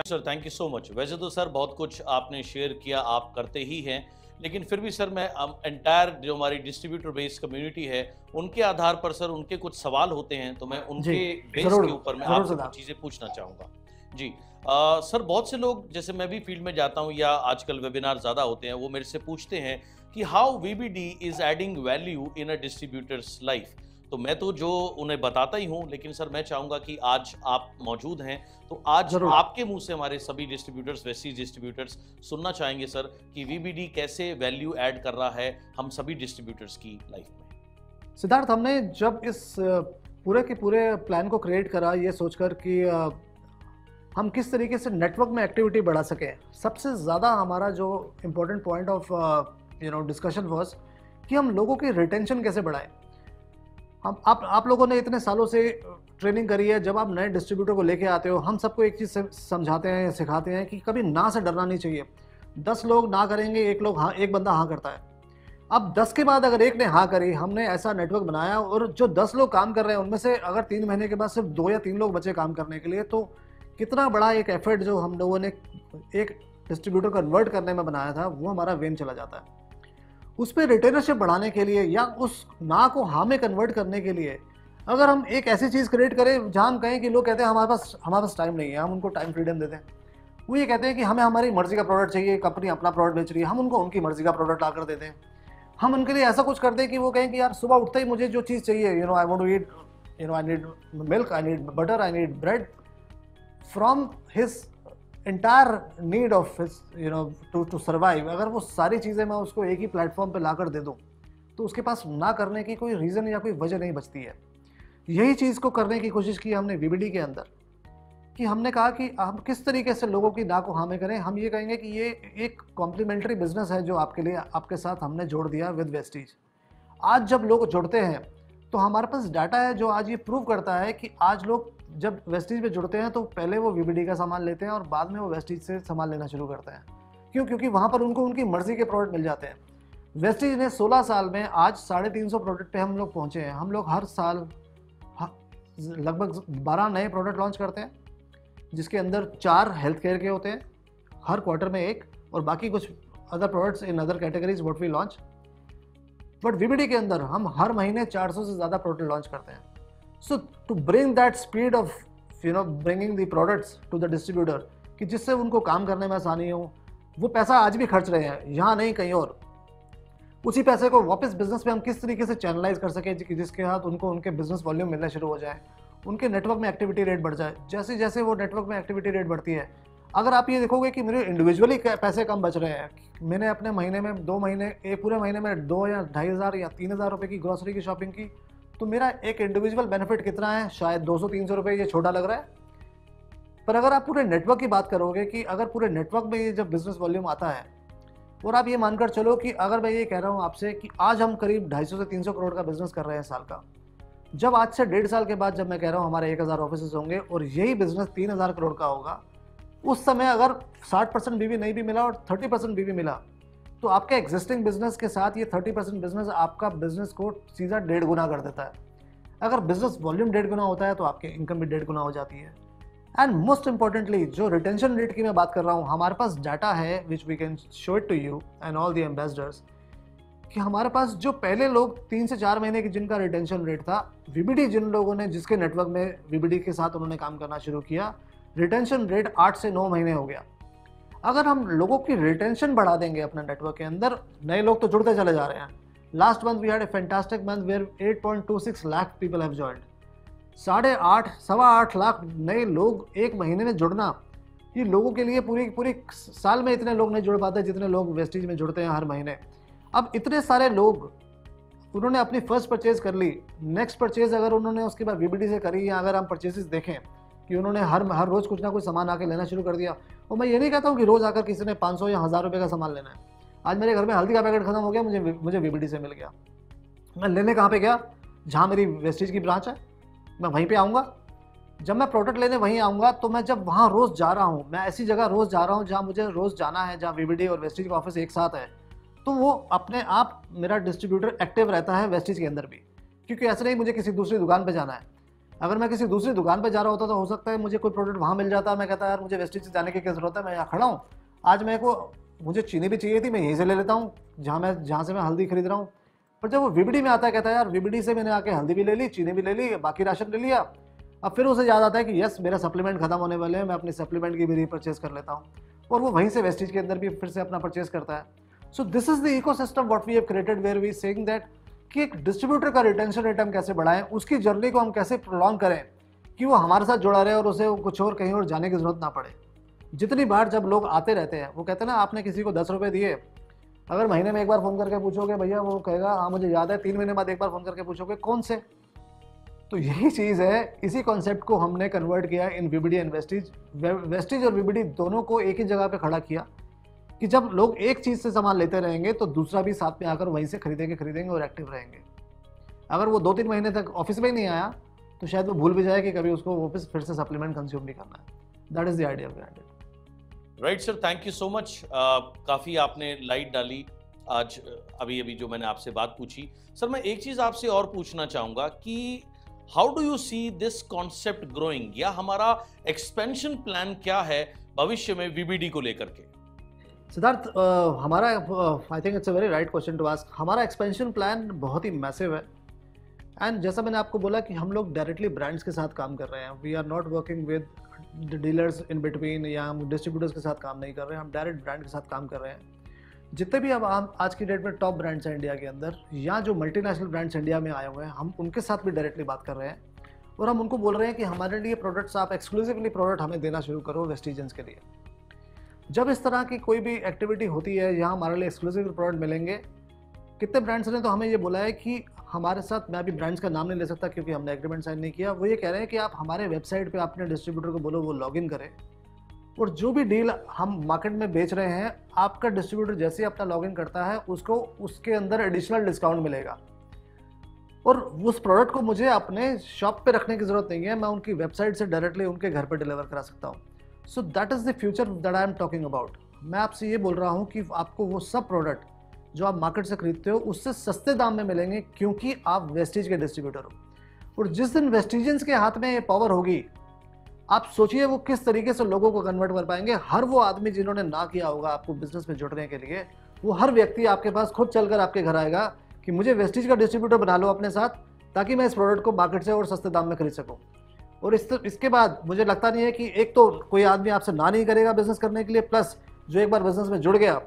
Sir thank you so much. वैसे तो sir बहुत कुछ आपने शेयर किया, आप करते ही हैं, लेकिन फिर भी सर मैं एंटायर जो हमारी डिस्ट्रीब्यूटर बेस्ड कम्युनिटी है, उनके आधार पर सर उनके कुछ सवाल होते हैं, तो मैं जी, उनके बेस ज़रूर, के ऊपर मैं ज़रूर आपसे कुछ सिद्धार्थ। चीज़ें पूछना चाहूँगा। जी। सर बहुत से लोग, जैसे मैं भी फील्ड में जाता हूँ या आजकल वेबिनार ज़्यादा होते हैं, वो मेरे से पूछते हैं कि how VBD is adding value in a distributors life. तो मैं तो जो उन्हें बताता ही हूँ, लेकिन सर मैं चाहूँगा कि आज आप मौजूद हैं, तो आज ज़रूर। आपके मुँह से हमारे सभी डिस्ट्रीब्यूटर्स, वेस्टीज डिस्ट्रीब्यूटर्स सुनना चाहेंगे सर कि वीबीडी कैसे वैल्यू ऐड कर रहा है हम सभी डिस्ट्रीब्यूटर्स की लाइफ में? सिद्धार्थ, हमने जब इस पूरे के पूरे प्लान को क्रिएट करा ये सोचकर कि हम किस तरीके से नेटवर्क में एक्टिविटी बढ़ा सकें, सबसे ज़्यादा हमारा जो important point of discussion was कि हम लोगों की रिटेंशन कैसे बढ़ाएं। हम आप लोगों ने इतने सालों से ट्रेनिंग करी है, जब आप नए डिस्ट्रीब्यूटर को लेके आते हो, हम सबको एक चीज़ समझाते हैं, सिखाते हैं कि कभी ना से डरना नहीं चाहिए। 10 लोग ना करेंगे, एक लोग हाँ, एक बंदा हाँ करता है। अब 10 के बाद अगर एक ने हाँ करी, हमने ऐसा नेटवर्क बनाया और जो 10 लोग काम कर रहे हैं उनमें से अगर 3 महीने के बाद सिर्फ 2 या 3 लोग बचे काम करने के लिए, तो कितना बड़ा एक एफर्ट जो हम लोगों ने एक डिस्ट्रीब्यूटर कन्वर्ट करने में बनाया था, वो हमारा वेन चला जाता है। उस पे रिटेनरशिप बढ़ाने के लिए या उस ना को हाँ में कन्वर्ट करने के लिए अगर हम एक ऐसी चीज़ क्रिएट करें जहाँ हम कहें कि लोग कहते हैं हमारे पास टाइम नहीं है, हम उनको टाइम फ्रीडम देते हैं। वो ये कहते हैं कि हमें हमारी मर्जी का प्रोडक्ट चाहिए, कंपनी अपना प्रोडक्ट बेच रही है, हम उनको उनकी मर्जी का प्रोडक्ट ला कर देते हैं। हम उनके लिए ऐसा कुछ कर दें कि वो कहें कि यार सुबह उठते ही मुझे जो चीज़ चाहिए, I want to eat, I need milk, I need butter, I need bread, from his entire need of his to survive, अगर वो सारी चीज़ें मैं उसको एक ही प्लेटफॉर्म पे लाकर दे दूँ, तो उसके पास ना करने की कोई रीज़न या कोई वजह नहीं बचती है। यही चीज़ को करने की कोशिश की हमने वीबीडी के अंदर, कि हमने कहा कि हम किस तरीके से लोगों की ना को हाँ में करें। हम ये कहेंगे कि ये एक कॉम्प्लीमेंट्री बिजनेस है जो आपके लिए आपके साथ हमने जोड़ दिया विद वेस्टीज। आज जब लोग जुड़ते हैं तो हमारे पास डाटा है जो आज ये प्रूव करता है कि आज लोग जब वेस्टीज में जुड़ते हैं तो पहले वो वीबीडी का सामान लेते हैं और बाद में वो वेस्टीज से सामान लेना शुरू करते हैं। क्यों? क्योंकि वहाँ पर उनको उनकी मर्जी के प्रोडक्ट मिल जाते हैं। वेस्टीज ने 16 साल में आज 350 प्रोडक्ट पे हम लोग पहुँचे हैं। हम लोग हर साल लगभग 12 नए प्रोडक्ट लॉन्च करते हैं, जिसके अंदर 4 हेल्थ केयर के होते हैं, हर क्वार्टर में एक, और बाकी कुछ other products in other categories what we launch. But VBD के अंदर हम हर महीने 400 से ज़्यादा प्रोडक्ट लॉन्च करते हैं। So to bring that speed of bringing the products to the distributor, कि जिससे उनको काम करने में आसानी हो, वो पैसा आज भी खर्च रहे हैं, यहाँ नहीं कहीं और, उसी पैसे को वापस बिजनेस में हम किस तरीके से चैनलाइज कर सकें कि जिसके साथ उनको उनके बिजनेस वॉल्यूम मिलना शुरू हो जाए, उनके नेटवर्क में एक्टिविटी रेट बढ़ जाए। जैसे जैसे वो नेटवर्क में एक्टिविटी रेट बढ़ती है, अगर आप ये देखोगे कि मेरे इंडिविजुअली पैसे कम बच रहे हैं, मैंने अपने महीने में 2 महीने, एक पूरे महीने में 2 या 2,500 या 3,000 रुपये की ग्रॉसरी की शॉपिंग की, तो मेरा एक इंडिविजुअल बेनिफिट कितना है? शायद 200-300 रुपये। ये छोटा लग रहा है, पर अगर आप पूरे नेटवर्क की बात करोगे कि अगर पूरे नेटवर्क में ये जब बिजनेस वॉल्यूम आता है, और आप ये मानकर चलो कि अगर मैं ये कह रहा हूँ आपसे कि आज हम करीब 250 से 300 करोड़ का बिजनेस कर रहे हैं साल का, जब आज से 1.5 साल के बाद जब मैं कह रहा हूँ हमारे 1,000 ऑफिस होंगे और यही बिजनेस 3,000 करोड़ का होगा, उस समय अगर 60% बीवी नहीं भी मिला और 30% बीवी मिला, तो आपके एग्जिस्टिंग बिजनेस के साथ ये 30% बिजनेस आपका बिजनेस को सीधा 1.5 गुना कर देता है। अगर बिजनेस वॉल्यूम 1.5 गुना होता है तो आपकी इनकम भी 1.5 गुना हो जाती है। एंड मोस्ट इंपॉर्टेंटली, जो रिटेंशन रेट की मैं बात कर रहा हूँ, हमारे पास डाटा है which we can show it to you and all the ambassadors, कि हमारे पास जो पहले लोग 3 से 4 महीने की जिनका रिटेंशन रेट था, वीबीडी जिन लोगों ने जिसके नेटवर्क में वीबीडी के साथ उन्होंने काम करना शुरू किया, रिटेंशन रेट 8 से 9 महीने हो गया। अगर हम लोगों की रिटेंशन बढ़ा देंगे अपने नेटवर्क के अंदर, नए लोग तो जुड़ते चले जा रहे हैं। Last month we had a fantastic month where 8.26 lakh people have joined. 8.5 lakh नए लोग एक महीने में जुड़ना, ये लोगों के लिए पूरी साल में इतने लोग नहीं जुड़ पाते जितने लोग वेस्टीज में जुड़ते हैं हर महीने। अब इतने सारे लोग, उन्होंने अपनी फर्स्ट परचेज कर ली, नेक्स्ट परचेज अगर उन्होंने उसके बाद वीबीडी से करी, या अगर हम परचेजेस देखें कि उन्होंने हर रोज़ कुछ ना कुछ सामान आके लेना शुरू कर दिया। और मैं ये नहीं कहता हूँ कि रोज़ आकर किसी ने 500 या 1,000 रुपये का सामान लेना है। आज मेरे घर में हल्दी का पैकेट खत्म हो गया, मुझे वीबीडी से मिल गया, मैं लेने कहाँ पे गया? जहाँ मेरी वेस्टीज की ब्रांच है, मैं वहीं पे आऊँगा। जब मैं प्रोडक्ट लेने वहीं आऊँगा, तो मैं जब वहाँ रोज़ जा रहा हूँ, मैं ऐसी जगह रोज़ जा रहा हूँ जहाँ मुझे रोज़ जाना है, जहाँ वीबीडी और वेस्टीज का ऑफिस एक साथ है, तो वो अपने आप मेरा डिस्ट्रीब्यूटर एक्टिव रहता है वेस्टीज के अंदर भी, क्योंकि ऐसे नहीं मुझे किसी दूसरी दुकान पे जाना है। अगर मैं किसी दूसरी दुकान पे जा रहा होता तो हो सकता है मुझे कोई प्रोडक्ट वहाँ मिल जाता, मैं कहता यार मुझे वेस्टेज से जाने की क्या ज़रूरत है, मैं यहाँ खड़ा हूँ, आज मेरे को मुझे चीनी भी चाहिए थी, मैं यहीं से ले लेता हूँ जहाँ से मैं हल्दी खरीद रहा हूँ। पर जब वो वीबीडी में आता है कहता है यार वीबीडी से मैंने आके हल्दी भी ले ली, चीनी भी ले ली, बाकी राशन ले लिया, अब फिर उसे याद आता है कि यस मेरा सप्लीमेंट खत्म होने वाले हैं, मैं अपनी सप्लीमेंट की भी रीपरचेज कर लेता हूँ, और वो वहीं से वेस्टेज के अंदर भी फिर से अपना परचेज करता है। So this is the ecosystem what we have created where we saying that कि एक डिस्ट्रीब्यूटर का रिटेंशन रेट हम कैसे बढ़ाएं, उसकी जर्नी को हम कैसे प्रोलॉन्ग करें कि वो हमारे साथ जुड़ा रहे और उसे कुछ और कहीं और जाने की जरूरत ना पड़े। जितनी बार जब लोग आते रहते हैं, वो कहते हैं ना आपने किसी को 10 रुपये दिए, अगर महीने में एक बार फ़ोन करके पूछोगे भैया, वो कहेगा हाँ मुझे याद है, 3 महीने बाद एक बार फ़ोन करके पूछोगे कौन से। तो यही चीज़ है, इसी कॉन्सेप्ट को हमने कन्वर्ट किया इन वीबीडी एंड वेस्टेज। वेस्टेज और वीबीडी दोनों को एक ही जगह पे खड़ा किया कि जब लोग एक चीज़ से सामान लेते रहेंगे तो दूसरा भी साथ में आकर वहीं से खरीदेंगे और एक्टिव रहेंगे। अगर वो 2-3 महीने तक ऑफिस में ही नहीं आया तो शायद वो भूल भी जाए कि कभी उसको वापस फिर से सप्लीमेंट कंज्यूम भी करना है। That is the idea behind it. Right sir, thank you so much. काफ़ी आपने लाइट डाली आज अभी जो मैंने आपसे बात पूछी। सर मैं एक चीज़ आपसे और पूछना चाहूँगा कि how do you see this concept growing, या हमारा एक्सपेंशन प्लान क्या है भविष्य में वीबीडी को लेकर के? सिद्धार्थ, हमारा I think it's a very right question to ask. हमारा एक्सपेंशन प्लान बहुत ही मैसिव है, एंड जैसा मैंने आपको बोला कि हम लोग डायरेक्टली ब्रांड्स के साथ काम कर रहे हैं। We are not working with dealers in between, या हम डिस्ट्रीब्यूटर्स के साथ काम नहीं कर रहे हैं, हम डायरेक्ट ब्रांड के साथ काम कर रहे हैं। जितने भी अब आज की डेट में टॉप ब्रांड्स हैं इंडिया के अंदर, या जो मल्टीनेशनल ब्रांड्स इंडिया में आए हुए हैं, हम उनके साथ भी डायरेक्टली बात कर रहे हैं और हम उनको बोल रहे हैं कि हमारे लिए प्रोडक्ट्स आप एक्सक्लूसिवली प्रोडक्ट हमें देना शुरू करो वेस्टिजेंस के लिए। जब इस तरह की कोई भी एक्टिविटी होती है यहाँ हमारे लिए एक्सक्लूसिव प्रोडक्ट मिलेंगे, कितने ब्रांड्स ने तो हमें ये बोला है कि हमारे साथ, मैं अभी ब्रांड्स का नाम नहीं ले सकता क्योंकि हमने एग्रीमेंट साइन नहीं किया, वो ये कह रहे हैं कि आप हमारे वेबसाइट पे अपने डिस्ट्रीब्यूटर को बोलो वो लॉगिन करें, और जो भी डील हम मार्केट में बेच रहे हैं, आपका डिस्ट्रीब्यूटर जैसे ही अपना लॉगिन करता है उसको उसके अंदर एडिशनल डिस्काउंट मिलेगा, और उस प्रोडक्ट को मुझे अपने शॉप पे रखने की ज़रूरत नहीं है, मैं उनकी वेबसाइट से डायरेक्टली उनके घर पर डिलीवर करा सकता हूँ। So that is the future that I am talking about. मैं आपसे ये बोल रहा हूँ कि आपको वो सब प्रोडक्ट जो आप मार्केट से खरीदते हो उससे सस्ते दाम में मिलेंगे, क्योंकि आप वेस्टेज के डिस्ट्रीब्यूटर हो। और जिस दिन वेस्टिजियंस के हाथ में ये पावर होगी, आप सोचिए वो किस तरीके से लोगों को कन्वर्ट कर पाएंगे। हर वो आदमी जिन्होंने ना किया होगा आपको बिजनेस में जुड़ने के लिए, वो हर व्यक्ति आपके पास खुद चलकर आपके घर आएगा कि मुझे वेस्टेज का डिस्ट्रीब्यूटर बना लो अपने साथ, ताकि मैं इस प्रोडक्ट को मार्केट से और सस्ते दाम में खरीद सकूँ। और इसके बाद मुझे लगता नहीं है कि एक तो कोई आदमी आपसे ना नहीं करेगा बिजनेस करने के लिए, प्लस जो एक बार बिजनेस में जुड़ गया,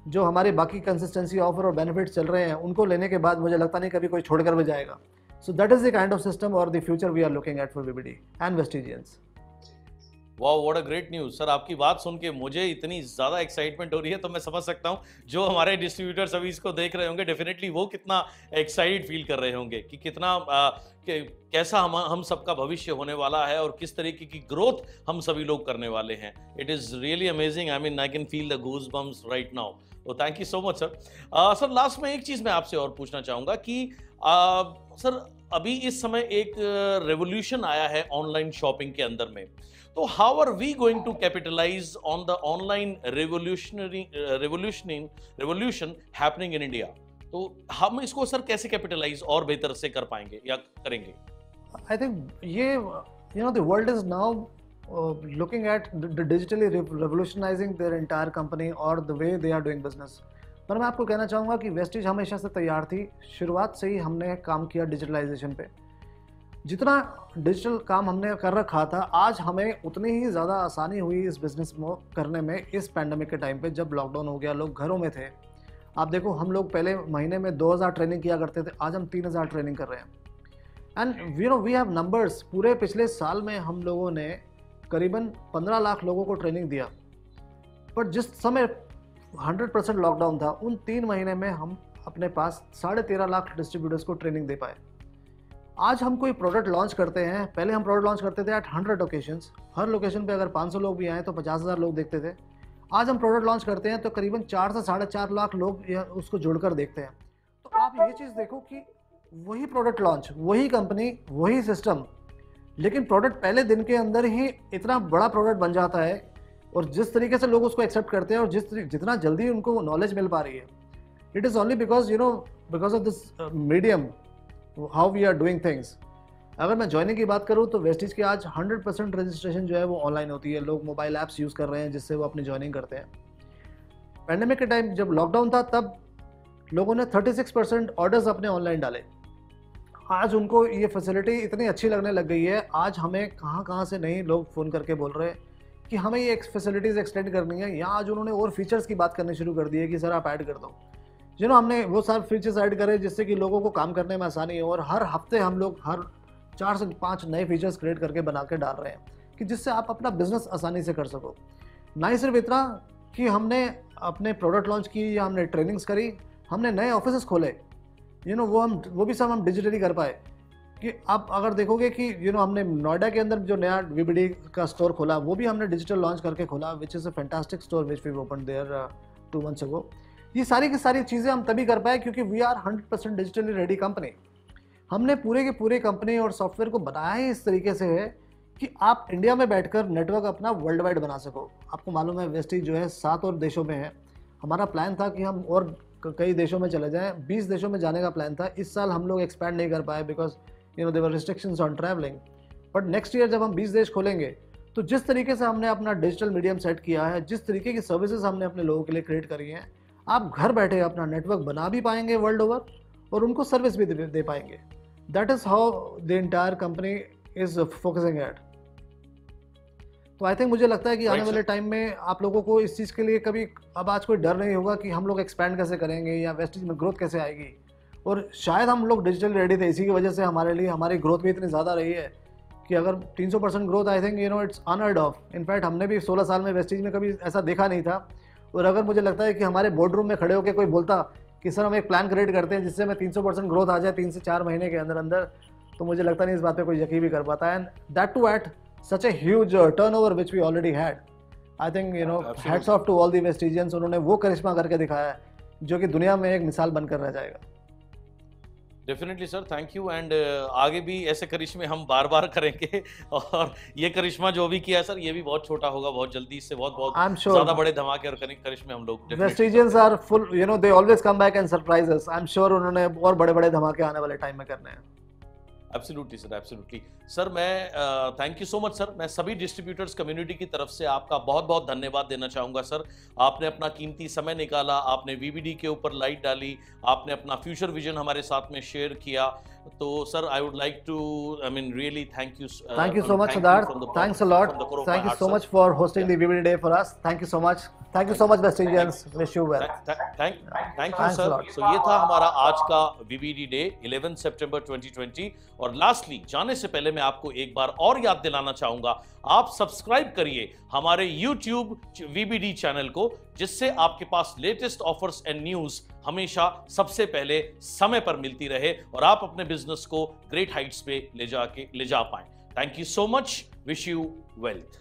जो हमारे बाकी कंसिस्टेंसी ऑफर और बेनिफिट्स चल रहे हैं उनको लेने के बाद मुझे लगता नहीं कभी कोई छोड़कर भी जाएगा। So that is the kind of system और the future we are looking at for VBD and Vestigians. Wow, what a great news sir. आपकी बात सुन के मुझे इतनी ज़्यादा एक्साइटमेंट हो रही है, तो मैं समझ सकता हूँ जो हमारे डिस्ट्रीब्यूटर्स अभी इसको देख रहे होंगे, डेफिनेटली वो कितना एक्साइटेड फील कर रहे होंगे कि कितना कैसा हम सबका भविष्य होने वाला है और किस तरीके की ग्रोथ हम सभी लोग करने वाले हैं। It is really amazing. I mean I can feel the goose bumps right now. तो thank you so much sir. Sir last में एक चीज़ मैं आपसे और पूछना चाहूँगा कि सर अभी इस समय एक रेवोल्यूशन आया है ऑनलाइन शॉपिंग के अंदर में, तो how are we going to capitalise on the online revolution happening in India? तो हम इसको सर कैसे कैपिटलाइज और बेहतर से कर पाएंगे या करेंगे? आई थिंक ये the world is now looking at digitally revolutionizing their entire company or the way they are doing business। पर मैं आपको कहना चाहूँगा कि वेस्टेज हमेशा से तैयार थी, शुरुआत से ही हमने काम किया डिजिटलाइजेशन पे। जितना डिजिटल काम हमने कर रखा था, आज हमें उतनी ही ज़्यादा आसानी हुई इस बिज़नेस को करने में इस पैंडमिक के टाइम पे, जब लॉकडाउन हो गया, लोग घरों में थे। आप देखो, हम लोग पहले महीने में 2000 ट्रेनिंग किया करते थे, आज हम 3000 ट्रेनिंग कर रहे हैं। And we have numbers. पूरे पिछले साल में हम लोगों ने करीबन 15 लाख लोगों को ट्रेनिंग दिया, पर जिस समय 100% लॉकडाउन था, उन 3 महीने में हम अपने पास 13.5 लाख डिस्ट्रीब्यूटर्स को ट्रेनिंग दे पाए। आज हम कोई प्रोडक्ट लॉन्च करते हैं, पहले हम प्रोडक्ट लॉन्च करते थे एट 100 ओकेशंस, हर लोकेशन पे अगर 500 लोग भी आए तो 50,000 लोग देखते थे। आज हम प्रोडक्ट लॉन्च करते हैं तो करीबन 4 से 4.5 लाख लोग उसको जुड़कर देखते हैं। तो आप ये चीज़ देखो कि वही प्रोडक्ट लॉन्च, वही कंपनी, वही सिस्टम, लेकिन प्रोडक्ट पहले दिन के अंदर ही इतना बड़ा प्रोडक्ट बन जाता है, और जिस तरीके से लोग उसको एक्सेप्ट करते हैं और जितना जल्दी उनको नॉलेज मिल पा रही है, it is only because because of this medium, how we are doing things. अगर मैं ज्वाइनिंग की बात करूँ तो वेस्टीज की आज 100% रजिस्ट्रेशन जो है वो ऑनलाइन होती है। लोग मोबाइल ऐप्स यूज़ कर रहे हैं जिससे वो अपनी ज्वाइनिंग करते हैं। पैंडेमिक के टाइम जब लॉकडाउन था तब लोगों ने 36% ऑर्डर्स अपने ऑनलाइन डाले। आज उनको ये फैसिलिटी इतनी अच्छी लगने लग गई है, आज हमें कहाँ से नहीं लोग फ़ोन करके बोल रहे हैं कि हमें ये फैसिलिटीज़ एक्सटेंड करनी है। यहाँ आज उन्होंने और फीचर्स की बात करनी शुरू कर दी है कि सर आप ऐड कर दो। हमने वो सारे फीचर्स ऐड करे जिससे कि लोगों को काम करने में आसानी हो, और हर हफ्ते हम लोग हर 4 से 5 नए फीचर्स क्रिएट करके बना के डाल रहे हैं कि जिससे आप अपना बिजनेस आसानी से कर सको। ना ही सिर्फ इतना कि हमने अपने प्रोडक्ट लॉन्च की या हमने ट्रेनिंग्स करी, हमने नए ऑफिसेस खोले, वो भी सब हम डिजिटली कर पाए। कि आप अगर देखोगे कि हमने नोएडा के अंदर जो नया वीबीडी का स्टोर खोला वो भी हमने डिजिटल लॉन्च करके खोला, which is a fantastic store which we open there 2 months ago। ये सारी की सारी चीज़ें हम तभी कर पाए क्योंकि we are 100% digitally ready company. हमने पूरे के पूरे कंपनी और सॉफ्टवेयर को बनाया ही इस तरीके से है कि आप इंडिया में बैठकर नेटवर्क अपना वर्ल्ड वाइड बना सको। आपको मालूम है वेस्टीज जो है 7 और देशों में है। हमारा प्लान था कि हम और कई देशों में चले जाएं, 20 देशों में जाने का प्लान था। इस साल हम लोग एक्सपैंड नहीं कर पाए because there restrictions on travelling. But next year जब हम 20 देश खोलेंगे तो जिस तरीके से हमने अपना डिजिटल मीडियम सेट किया है, जिस तरीके की सर्विसेज हमने अपने लोगों के लिए क्रिएट करी हैं, आप घर बैठे अपना नेटवर्क बना भी पाएंगे वर्ल्ड ओवर और उनको सर्विस भी दे पाएंगे। That is how the entire company is focusing at. तो आई थिंक मुझे लगता है कि आने वाले टाइम में आप लोगों को इस चीज़ के लिए कभी अब आज कोई डर नहीं होगा कि हम लोग एक्सपैंड कैसे करेंगे या वेस्टीज में ग्रोथ कैसे आएगी। और शायद हम लोग डिजिटल रेडी थे, इसी की वजह से हमारे लिए हमारी ग्रोथ भी इतनी ज़्यादा रही है कि अगर 300% growth I think it's unheard of. In fact हमने भी 16 साल में वेस्टीज में कभी ऐसा देखा नहीं था। और अगर मुझे लगता है कि हमारे बोर्ड रूम में खड़े होकर कोई बोलता कि सर हम एक प्लान क्रिएट करते हैं जिससे हमें 300% ग्रोथ आ जाए 3 से 4 महीने के अंदर अंदर, तो मुझे लगता नहीं इस बात पे कोई यकीन भी कर पाता है। And that too at such a huge turnover which we already had। I think hats off to all the Vestigians। उन्होंने वो करिश्मा करके दिखाया है जो कि दुनिया में एक मिसाल बनकर रह जाएगा। Definitely sir, thank you. And आगे भी ऐसे करिश्मे हम बार बार करेंगे और ये करिश्मा जो भी किया है सर ये भी बहुत छोटा होगा, बहुत जल्दी इससे बहुत ज्यादा बड़े धमाके और करिश्मे हम लोग Vestigians are full, they always come back and surprise us। I'm sure उन्होंने और बड़े बड़े धमाके आने वाले टाइम में करने हैं। Absolutely sir, absolutely sir. मैं thank you so much sir. मैं सभी डिस्ट्रीब्यूटर्स कम्युनिटी की तरफ से आपका बहुत बहुत धन्यवाद देना चाहूँगा सर। आपने अपना कीमती समय निकाला, आपने वीबीडी के ऊपर लाइट डाली, आपने अपना फ्यूचर विजन हमारे साथ में शेयर किया। तो sir I would like to really thank you so much Siddharth. Thanks a lot. Thank you so much for hosting the VBD day for us. Thank you so much. Thank you so much Vestigians. Wish you well. Thank you sir. So ये था हमारा आज का VBD day 11 सितंबर 2020। और lastly जाने से पहले मैं आपको एक बार और याद दिलाना चाहूंगा, आप सब्सक्राइब करिए हमारे YouTube वीबीडी चैनल को, जिससे आपके पास लेटेस्ट ऑफर्स एंड न्यूज हमेशा सबसे पहले समय पर मिलती रहे और आप अपने बिजनेस को ग्रेट हाइट्स पे ले जा पाएं। Thank you so much. Wish you wealth.